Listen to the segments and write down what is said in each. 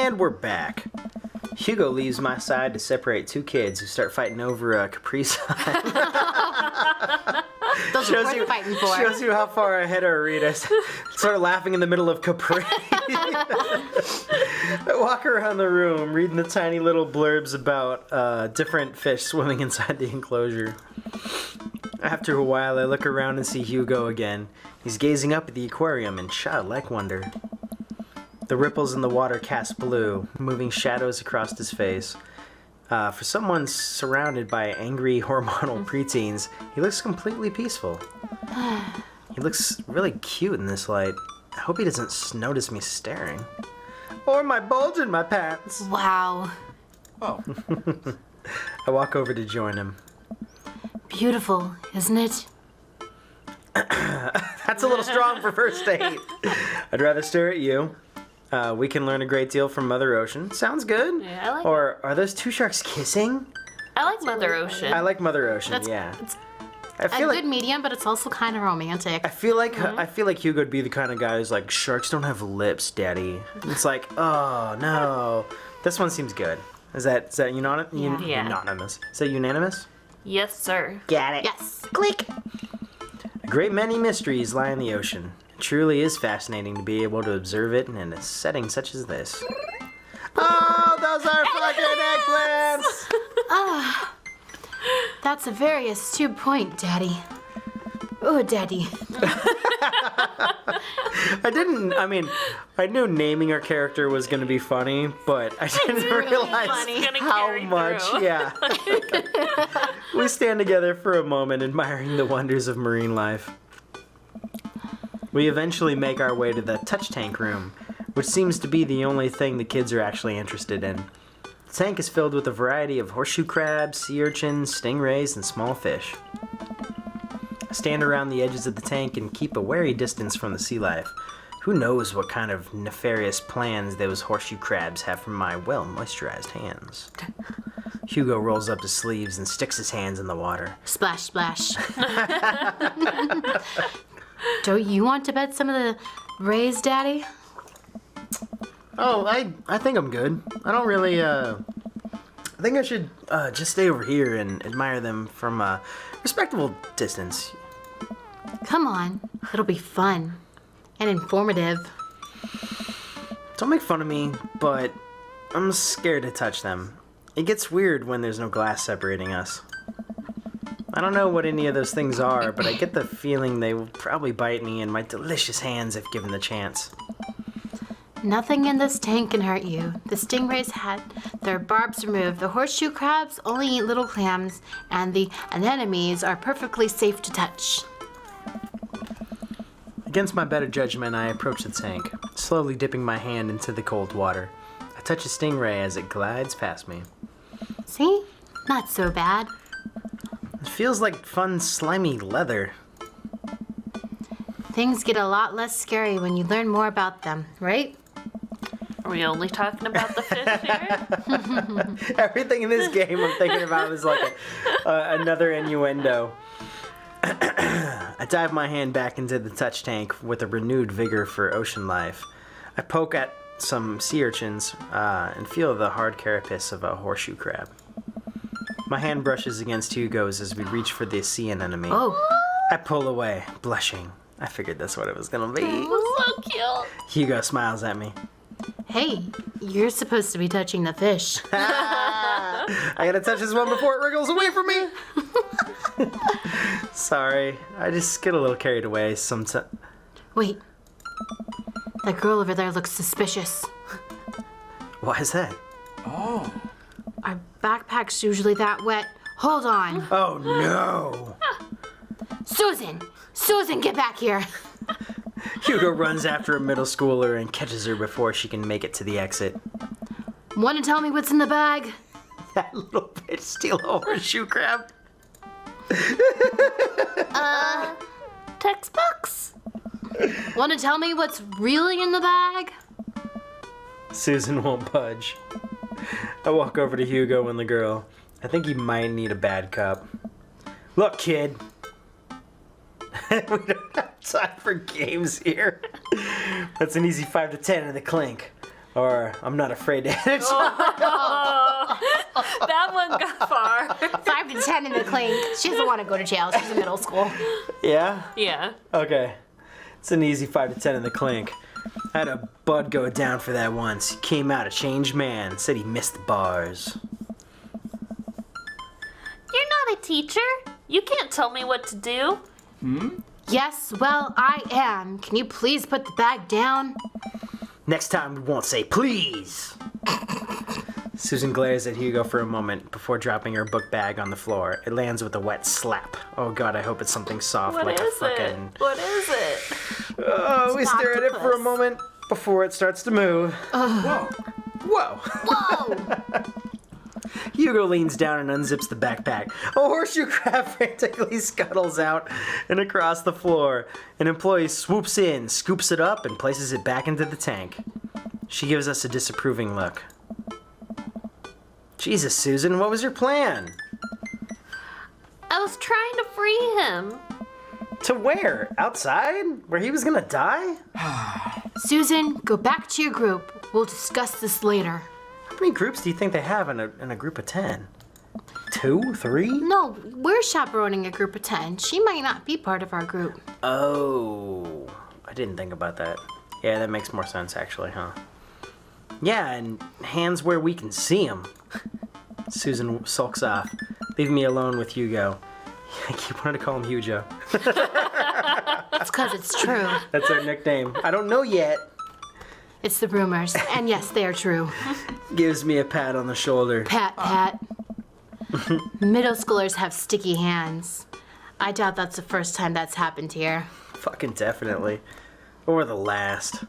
And we're back. Hugo leaves my side to separate two kids who start fighting over a Capri Sun. Those are worth fighting for. Shows you how far ahead our readers. Start laughing in the middle of Capri. I walk around the room reading the tiny little blurbs about different fish swimming inside the enclosure. After a while, I look around and see Hugo again. He's gazing up at the aquarium in childlike wonder. The ripples in the water cast blue, moving shadows across his face. For someone surrounded by angry hormonal preteens, he looks completely peaceful. He looks really cute in this light. I hope he doesn't notice me staring. Or my bulge in my pants. Wow. Oh. I walk over to join him. Beautiful, isn't it? That's a little strong for first date. I'd rather stare at you. We can learn a great deal from Mother Ocean. Sounds good. Yeah, I like Or are those two sharks kissing? I like Mother Ocean. I like Mother Ocean. That's yeah. it's I a feel good like medium, but it's also kind of romantic. I feel like Hugo would be the kind of guy who's like, sharks don't have lips, Daddy. It's like, oh no. This one seems good. Is that unanimous? Yeah. Unanimous. Is that unanimous? Yes, sir. Got it. Yes. Click. A great many mysteries lie in the ocean. It truly is fascinating to be able to observe it in a setting such as this. Oh, those are fucking eggplants! That's a very astute point, Daddy. Oh, Daddy. I knew naming our character was going to be funny, but I didn't realize funny. Gonna how carry much, through. yeah. We stand together for a moment admiring the wonders of marine life. We eventually make our way to the touch tank room, which seems to be the only thing the kids are actually interested in. The tank is filled with a variety of horseshoe crabs, sea urchins, stingrays, and small fish. I stand around the edges of the tank and keep a wary distance from the sea life. Who knows what kind of nefarious plans those horseshoe crabs have for my well-moisturized hands. Hugo rolls up his sleeves and sticks his hands in the water. Splash, splash. Don't you want to bet some of the rays, Daddy? Oh, I think I'm good. I don't really, I think I should just stay over here and admire them from a respectable distance. Come on. It'll be fun. And informative. Don't make fun of me, but I'm scared to touch them. It gets weird when there's no glass separating us. I don't know what any of those things are, but I get the feeling they will probably bite me in my delicious hands if given the chance. Nothing in this tank can hurt you. The stingrays had their barbs removed. The horseshoe crabs only eat little clams, and the anemones are perfectly safe to touch. Against my better judgment, I approach the tank, slowly dipping my hand into the cold water. I touch a stingray as it glides past me. See? Not so bad. It feels like fun, slimy leather. Things get a lot less scary when you learn more about them, right? Are we only talking about the fish here? Everything in this game I'm thinking about is like another innuendo. I dive my hand back into the touch tank with a renewed vigor for ocean life. I poke at some sea urchins and feel the hard carapace of a horseshoe crab. My hand brushes against Hugo's as we reach for the sea anemone. Oh. I pull away, blushing. I figured that's what it was gonna be. So cute. Hugo smiles at me. Hey, you're supposed to be touching the fish. I gotta touch this one before it wriggles away from me. Sorry, I just get a little carried away sometimes. Wait. That girl over there looks suspicious. Why is that? Oh. Our backpack's usually that wet. Hold on. Oh no! Susan! Susan, get back here! Hugo runs after a middle schooler and catches her before she can make it to the exit. Want to tell me what's in the bag? That little bitch steal a horseshoe crab. Textbooks. Want to tell me what's really in the bag? Susan won't budge. I walk over to Hugo and the girl. I think he might need a bad cup. Look, kid. We don't have time for games here. That's an easy 5 to 10 in the clink. Or I'm not afraid to hit it. That one got far. 5 to 10 in the clink. She doesn't want to go to jail. She's in middle school. Yeah? Yeah. Okay. It's an easy 5 to 10 in the clink. I had a bud go down for that once. He came out a changed man. Said he missed the bars. You're not a teacher. You can't tell me what to do. Yes, well, I am. Can you please put the bag down? Next time we won't say please. Susan glares at Hugo for a moment before dropping her book bag on the floor. It lands with a wet slap. Oh god, I hope it's something soft What like is a fucking... What is it? Oh, we It's stare at it for a octopus. moment before it starts to move. Whoa. Whoa! Whoa! Hugo leans down and unzips the backpack. A horseshoe crab frantically scuttles out and across the floor. An employee swoops in, scoops it up, and places it back into the tank. She gives us a disapproving look. Jesus, Susan, what was your plan? I was trying to free him. To where? Outside? Where he was gonna die? Susan, go back to your group. We'll discuss this later. How many groups do you think they have in a group of 10? 2? 3? No, we're chaperoning a group of 10. She might not be part of our group. Oh, I didn't think about that. Yeah, that makes more sense actually, huh? Yeah, and hands where we can see him. Susan sulks off, leaving me alone with Hugo. I keep wanting to call him Hugo. That's because it's true. That's our nickname. I don't know yet. It's the rumors. And yes, they are true. Gives me a pat on the shoulder. Pat, pat. Middle schoolers have sticky hands. I doubt that's the first time that's happened here. Fucking definitely. Or the last.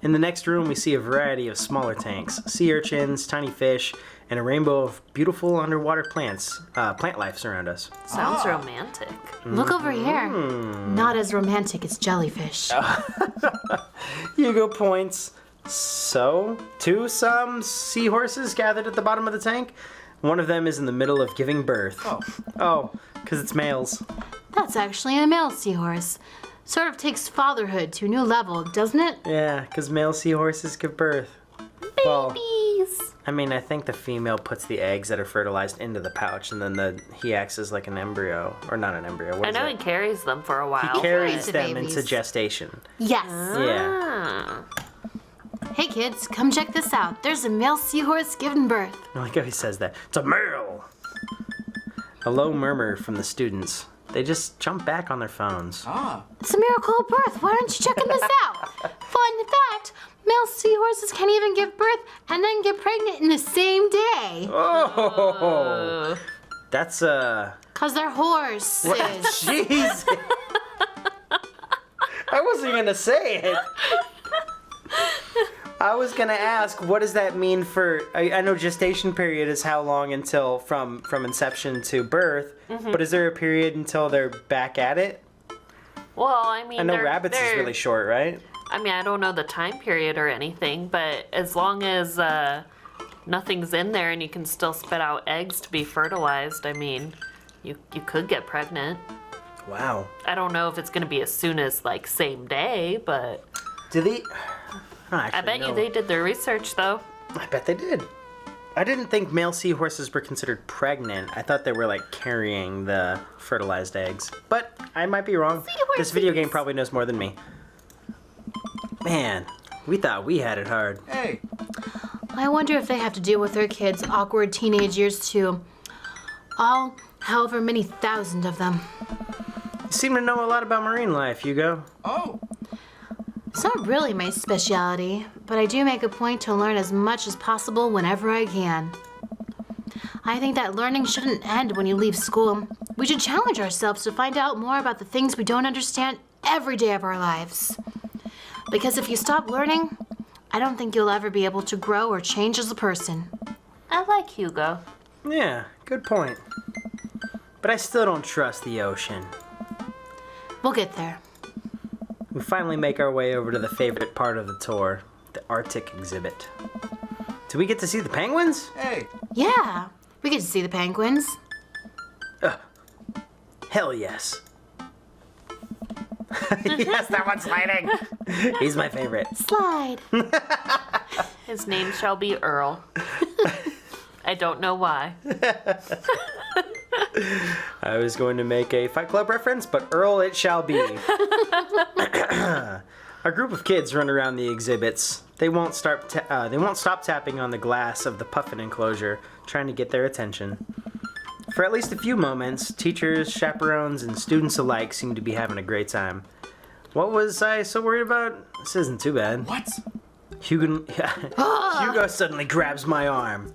In the next room, we see a variety of smaller tanks, sea urchins, tiny fish, and a rainbow of beautiful underwater plants. Plant life surround us. Sounds romantic. Look over here. Not as romantic as jellyfish. Hugo points. So, some seahorses gathered at the bottom of the tank. One of them is in the middle of giving birth. Oh, because it's males. That's actually a male seahorse. Sort of takes fatherhood to a new level, doesn't it? Yeah, because male seahorses give birth. Well, Bees. I mean, I think the female puts the eggs that are fertilized into the pouch, and then he acts as like an embryo, or not an embryo. What I is know he that? carries them for a while. He carries the them babies. into gestation. Yes. Yeah. Ah. Hey kids, come check this out. There's a male seahorse giving birth. I like how he says that. It's a male. A low murmur from the students. They just jump back on their phones. It's a miracle of birth. Why aren't you checking this out? Fun fact, male seahorses can even give birth and then get pregnant in the same day. Oh, that's Because they're horses. Jeez. I wasn't gonna say it. I was gonna ask, what does that mean for? I know gestation period is how long until from inception to birth, but is there a period until they're back at it? Well, I mean, I know rabbits is really short, right? I mean, I don't know the time period or anything, but as long as nothing's in there and you can still spit out eggs to be fertilized, I mean, you could get pregnant. Wow. I don't know if it's going to be as soon as, like, same day, but Do they? I bet you they did their research, though. I bet they did. I didn't think male seahorses were considered pregnant. I thought they were like carrying the fertilized eggs. But I might be wrong. This video game probably knows more than me. Man, we thought we had it hard. Hey. I wonder if they have to deal with their kids' awkward teenage years too. All however many thousand of them. You seem to know a lot about marine life, Hugo. Oh. It's not really my specialty, but I do make a point to learn as much as possible whenever I can. I think that learning shouldn't end when you leave school. We should challenge ourselves to find out more about the things we don't understand every day of our lives. Because if you stop learning, I don't think you'll ever be able to grow or change as a person. I like Hugo. Yeah, good point. But I still don't trust the ocean. We'll get there. We finally make our way over to the favorite part of the tour, the Arctic exhibit. Do we get to see the penguins? Hey. Yeah, we get to see the penguins. Hell yes. Yes, that one's sliding. He's my favorite. Slide. His name shall be Earl. I don't know why. I was going to make a Fight Club reference, but Earl it shall be. A group of kids run around the exhibits. They won't stop tapping on the glass of the puffin enclosure, trying to get their attention. For at least a few moments, teachers, chaperones, and students alike seem to be having a great time. What was I so worried about? This isn't too bad. What? Hugo suddenly grabs my arm.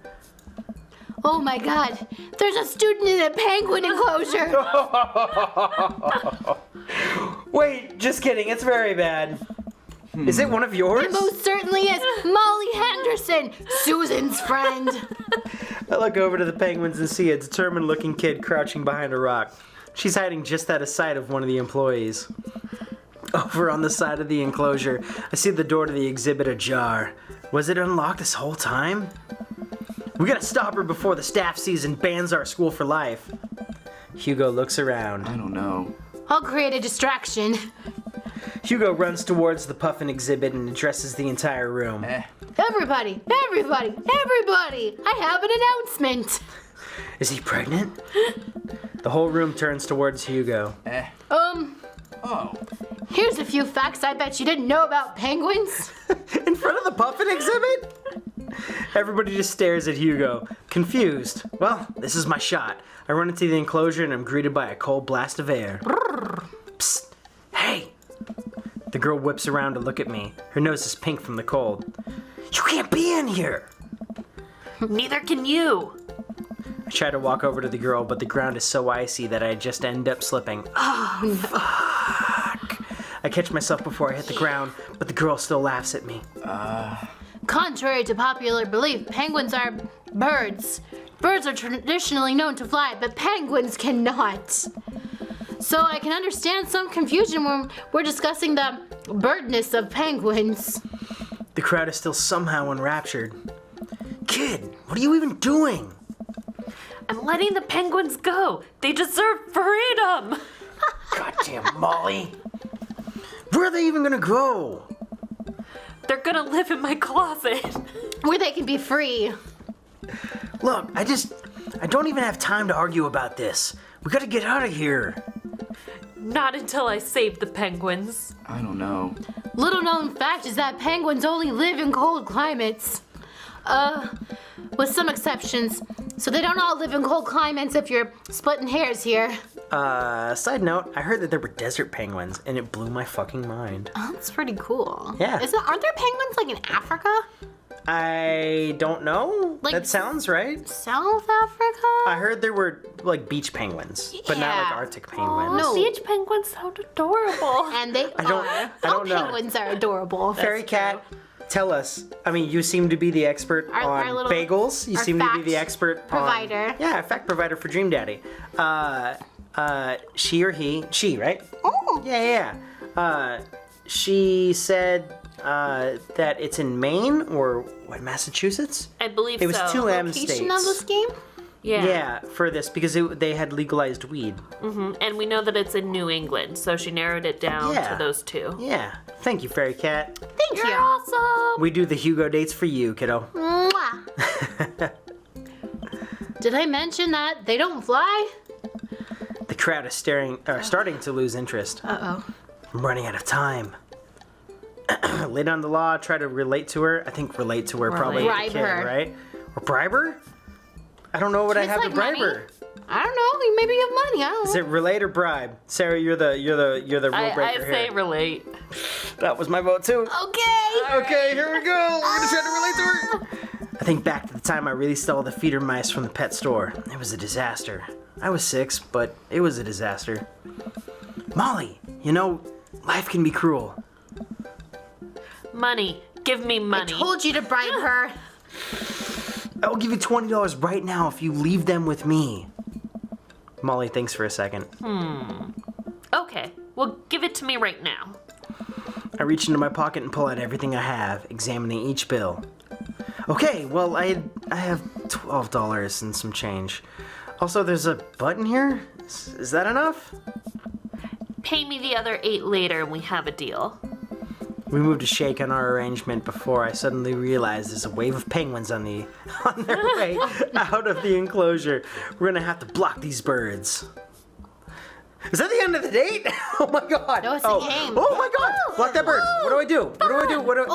Oh my god, there's a student in a penguin enclosure. Wait, just kidding, it's very bad. Is it one of yours? It most certainly is. Molly Henderson, Susan's friend. I look over to the penguins and see a determined-looking kid crouching behind a rock. She's hiding just out of sight of one of the employees. Over on the side of the enclosure, I see the door to the exhibit ajar. Was it unlocked this whole time? We gotta stop her before the staff sees and bans our school for life. Hugo looks around. I don't know. I'll create a distraction. Hugo runs towards the puffin exhibit and addresses the entire room. Everybody, I have an announcement. Is he pregnant? The whole room turns towards Hugo. Oh. Here's a few facts I bet you didn't know about penguins. In front of the puffin exhibit? Everybody just stares at Hugo, confused. Well, this is my shot. I run into the enclosure and I'm greeted by a cold blast of air. Psst! Hey! The girl whips around to look at me. Her nose is pink from the cold. You can't be in here! Neither can you. I try to walk over to the girl, but the ground is so icy that I just end up slipping. Oh, fuck! I catch myself before I hit the ground, but the girl still laughs at me. Contrary to popular belief, penguins are birds. Birds are traditionally known to fly, but penguins cannot. So I can understand some confusion when we're discussing the birdness of penguins. The crowd is still somehow enraptured. Kid, what are you even doing? I'm letting the penguins go. They deserve freedom. Goddamn Molly. Where are they even gonna go? They're gonna live in my closet. Where they can be free. Look, I don't even have time to argue about this. We gotta get out of here. Not until I save the penguins. I don't know. Little known fact is that penguins only live in cold climates. With some exceptions. So they don't all live in cold climates if you're splitting hairs here. Side note, I heard that there were desert penguins, and it blew my fucking mind. Oh, that's pretty cool. Yeah. Aren't there penguins like in Africa? I don't know. Like- That sounds right. South Africa? I heard there were, like, beach penguins, but not like Yeah. Arctic penguins. No. Beach penguins sound adorable. And they I don't All know. penguins are adorable. Fairy Cat, tell us. I mean, you seem to be the expert Our on little- bagels. You our seem to be fact the expert provider. on... Yeah, fact provider for Dream Daddy. She or he? She, right? Oh. Yeah. She said that it's in Maine or what, Massachusetts? I believe It was so. two M Location states. of this game? Yeah, for this because they had legalized weed. And we know that it's in New England, so she narrowed it down Yeah. to those two. Yeah, thank you, Fairy Cat. Thank You're you. awesome. We do the Hugo dates for you, kiddo. Mwah. Did I mention that they don't fly? The crowd is starting to lose interest. Uh-oh. I'm running out of time. Lay down the law, try to relate to her. I think relate to her probably Bribe the kid, her. right? Or bribe her? I don't know what I It's have like to bribe money. her. I don't know. Maybe you have money. I don't Is know. it relate or bribe? Sarah, you're the rule I breaker say here. relate. That was my vote too. Okay. Okay, here we go. We're gonna try to relate to her. I think back to the time I really stole the feeder mice from the pet store. It was a disaster. I was 6, but it was a disaster. Molly, you know, life can be cruel. Money. Give me money. I told you to bribe her. I will give you $20 right now if you leave them with me. Molly thinks for a second. Okay. Well, give it to me right now. I reach into my pocket and pull out everything I have, examining each bill. Okay, well, I have $12 and some change. Also, there's a button here. Is that enough? Pay me the other 8 later and we have a deal. We moved a shake on our arrangement before I suddenly realized there's a wave of penguins on their way out of the enclosure. We're gonna have to block these birds. Is that the end of the date? Oh my god. No, it's a game. Oh my god. Block that bird. What do I do? What do I do? What do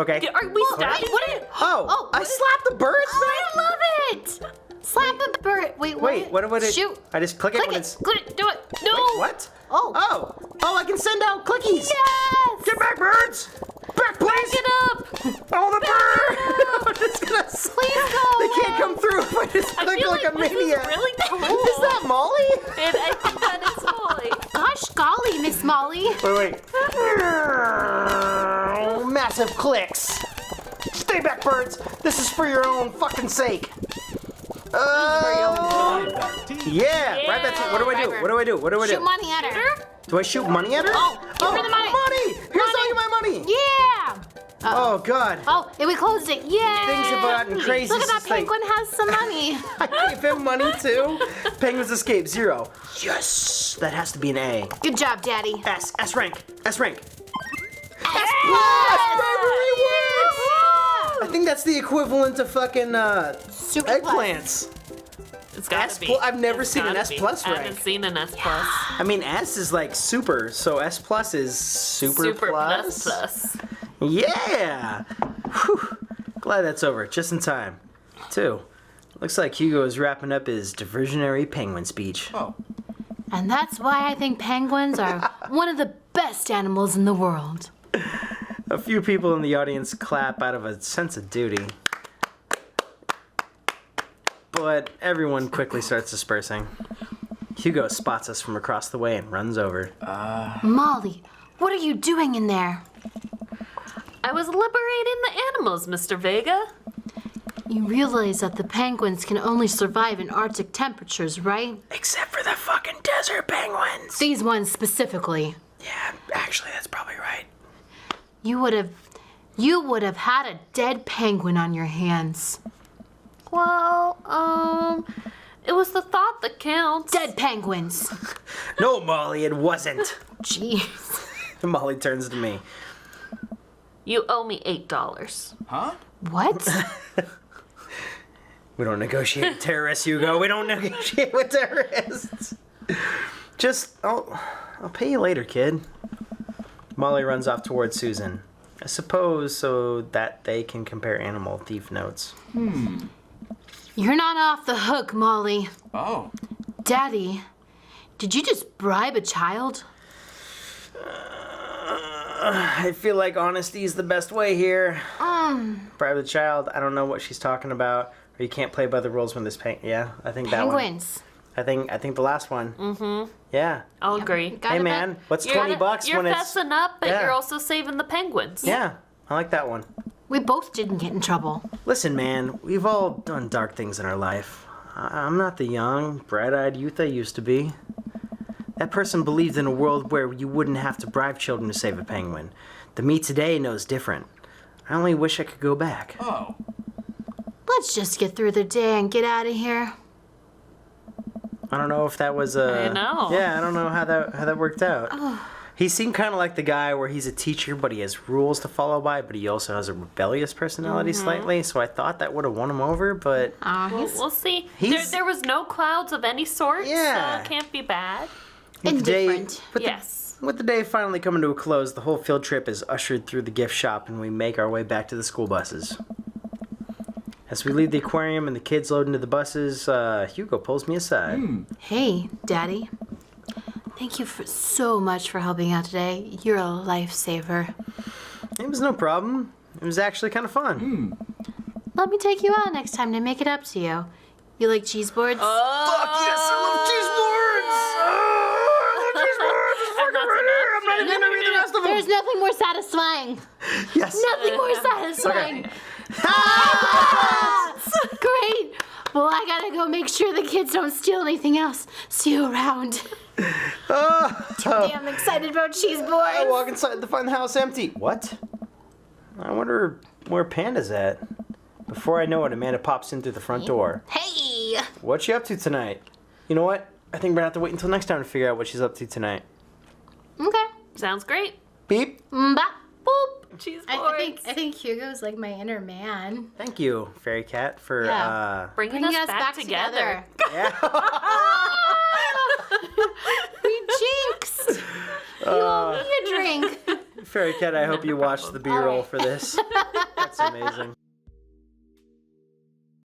okay. Are we stabbing it? Oh, I slapped the birds, I love it! Slap a bird. Wait, Wait, what do I do? Shoot. I just click it Click when it. it's... Click it. Do it. No. Wait, what? Oh. Oh, I can send out clickies. Yes. Get back, birds! Back, please! Back it up! Oh, the bird! I'm just gonna... Please go They can't come through if I just I click feel like a this is maniac. really cool. Is that Molly? And I think that is Molly. Gosh golly, Miss Molly. Wait. Massive clicks. Stay back, birds. This is for your own fucking sake. Yeah, right back to... What do I do? What do I do? What do I do? Shoot money at her. Do I shoot money at her? Oh, give her the money. Money! Here's all my money! Yeah. Oh, God. Oh, and we closed it. Yeah. Things have gotten crazy Look at that since, like- penguin has some money. I gave him money, too. Penguins escape, 0. Yes! That has to be an A. Good job, Daddy. S rank. S rank. Yes. I think that's the equivalent of fucking Super eggplants. It's gotta S be. pl- I've never It's seen an gotta S be. plus I rank. haven't seen an S plus. I mean, S is like super, so S plus is super plus. plus. Yeah! Whew. Glad that's over, just in time. 2. Looks like Hugo is wrapping up his diversionary penguin speech. Oh. And that's why I think penguins are one of the best animals in the world. A few people in the audience clap out of a sense of duty. But everyone quickly starts dispersing. Hugo spots us from across the way and runs over. Molly, what are you doing in there? I was liberating the animals, Mr. Vega. You realize that the penguins can only survive in Arctic temperatures, right? Except for the fucking desert penguins. These ones specifically. Yeah, actually, that's probably right. You would have had a dead penguin on your hands. Well, it was the thought that counts. Dead penguins. No, Molly, it wasn't. Jeez. Molly turns to me. You owe me $8. Huh? What? We don't negotiate with terrorists, Hugo. We don't negotiate with terrorists. I'll pay you later, kid. Molly runs off towards Susan. I suppose so that they can compare animal thief notes. You're not off the hook, Molly. Oh. Daddy, did you just bribe a child? I feel like honesty is the best way here. Bribe the child. I don't know what she's talking about. Or you can't play by the rules when this Yeah, I think that one. Penguins. I think the last one. Mm-hmm. Yeah. I'll agree. Gotta Hey bet- man, what's You're- $20 You're when it's... fessing up, but Yeah. you're also saving the penguins. Yeah, I like that one. We both didn't get in trouble. Listen, man, we've all done dark things in our life. I'm not the young, bright-eyed youth I used to be. That person believed in a world where you wouldn't have to bribe children to save a penguin. The me today knows different. I only wish I could go back. Oh. Let's just get through the day and get out of here. I don't know if that was a... I know. Yeah, I don't know how that worked out. He seemed kind of like the guy where he's a teacher, but he has rules to follow by, but he also has a rebellious personality slightly, so I thought that would have won him over, but... We'll see. He's- There was no clouds of any sort, Yeah. so it can't be bad. With the day- Indifferent. with the- Yes. With the day finally coming to a close, the whole field trip is ushered through the gift shop and we make our way back to the school buses. As we leave the aquarium and the kids load into the buses, Hugo pulls me aside. Hey, Daddy. Thank you so much for helping out today. You're a lifesaver. It was no problem. It was actually kind of fun. Let me take you out next time to make it up to you. You like cheese boards? Fuck yes, I love cheese boards! I love cheese boards! It's fucking right here! I'm not even gonna read the rest of them! There's nothing more satisfying. Yes! Nothing more satisfying. Ah! Great. Well, I gotta go make sure the kids don't steal anything else. See you around. I'm excited about cheese I boards. walk inside to find the house empty. What? I wonder where Panda's at. Before I know it, Amanda pops in through the front door. Hey. What's she up to tonight? You know what? I think we're gonna have to wait until next time to figure out what she's up to tonight. Okay. Sounds great. Beep. Bye. Boop! Cheese boards. I think Hugo's like my inner man. Thank you, Fairy Cat, for Bringing us back together. yeah. We jinxed. You owe me a drink. Fairy Cat, I hope you watched the B-roll for this. That's amazing.